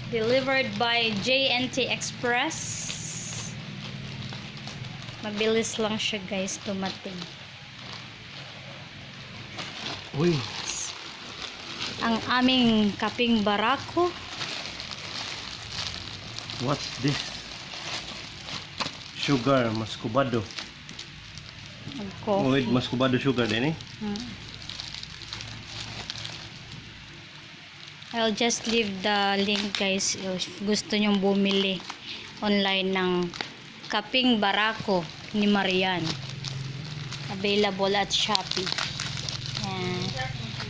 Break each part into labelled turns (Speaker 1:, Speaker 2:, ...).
Speaker 1: Delivered by JNT Express. Mabilis lang siya guys dumating.
Speaker 2: Uy.
Speaker 1: Ang aming Kapeng Barako.
Speaker 2: What's this? Sugar, muscovado.
Speaker 1: Coffee.
Speaker 2: With muscovado sugar din eh.
Speaker 1: I'll just leave the link guys if gusto nyong bumili online ng Kapeng Barako ni Marian. Available at Shopee. Yan.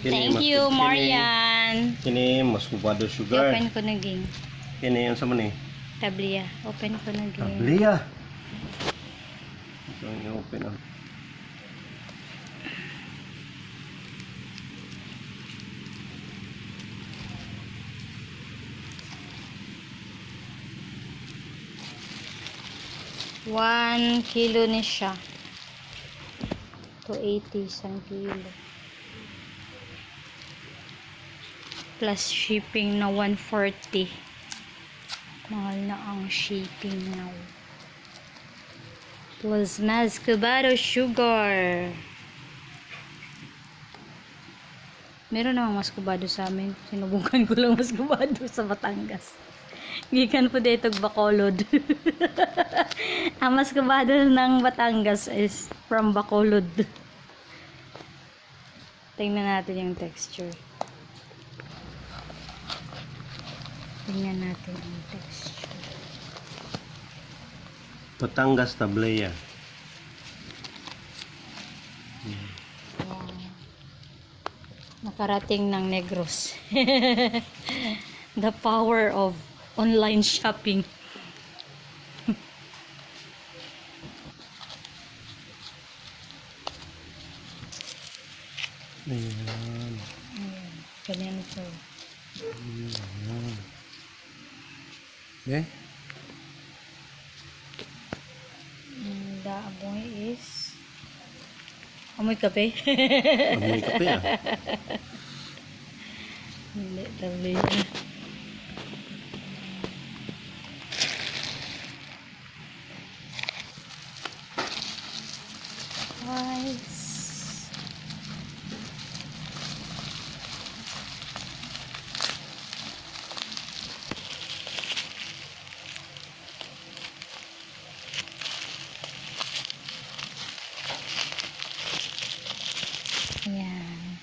Speaker 1: Thank you Marian.
Speaker 2: Kini muscovado sugar.
Speaker 1: Open ko na ging.
Speaker 2: Kini yung sama ni?
Speaker 1: Tablia. Open ko na ging.
Speaker 2: Tablia. So, i-open up.
Speaker 1: One kilo ni siya. 280 isang kilo. Plus shipping na 140. Mahal na ang shipping now. Plus muscovado sugar. Meron namang muscovado sa amin. Sinubukan ko lang muscovado sa Batangas. Gikan po dito Bacolod. Ang muscovado ng Batangas is from Bacolod. Tingnan natin yung texture. Tingnan natin yung texture.
Speaker 2: Batangas Tablia.
Speaker 1: Wow. Nakarating ng Negros. The power of online shopping.
Speaker 2: Ayan.
Speaker 1: Ganyan ito.
Speaker 2: Ayan. Okay.
Speaker 1: The amoy is amoy kape.
Speaker 2: Amoy kape ah.
Speaker 1: Hindi, tabli. Nice. Ayan.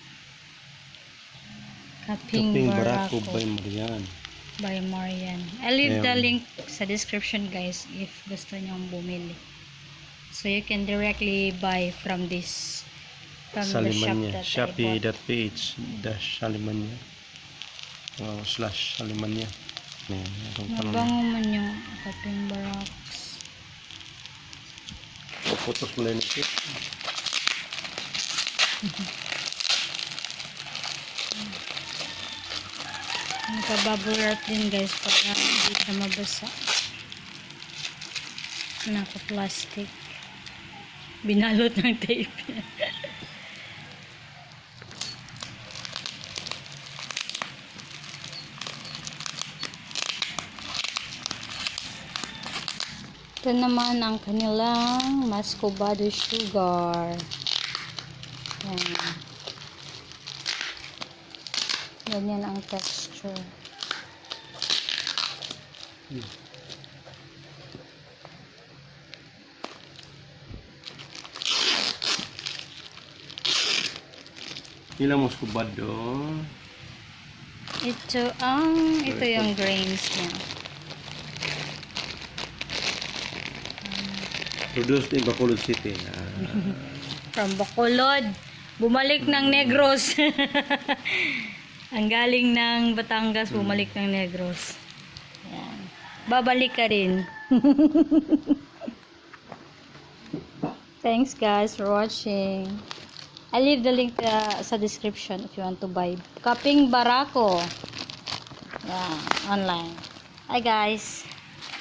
Speaker 1: Kapeng Barako
Speaker 2: by Marian.
Speaker 1: by Marian. I'll leave the link sa description guys if gusto nyong bumili. So you can directly buy from this from the shop
Speaker 2: Salimanya.
Speaker 1: that
Speaker 2: Shopee.ph Salimanya. / Salimanya. Ayan.
Speaker 1: Mabango man yung Kapeng Barako.
Speaker 2: Putos mo lang ito.
Speaker 1: Nakabubble wrap din guys para hindi siya mabasa. Naka-plastic. Binalot ng tape. Ito naman ang kanilang muscovado sugar. Yan. Ganyan ang texture.
Speaker 2: Ilang muscovado?
Speaker 1: Ito yung grains niya.
Speaker 2: Produced in Bacolod City.
Speaker 1: From Bacolod, bumalik ng Negros. Ang galing ng Batangas, bumalik ng Negros. Yan. Babalik ka rin. Thanks guys for watching. I'll leave the link sa description if you want to buy Kapeng Barako. Yeah, online. Hi guys.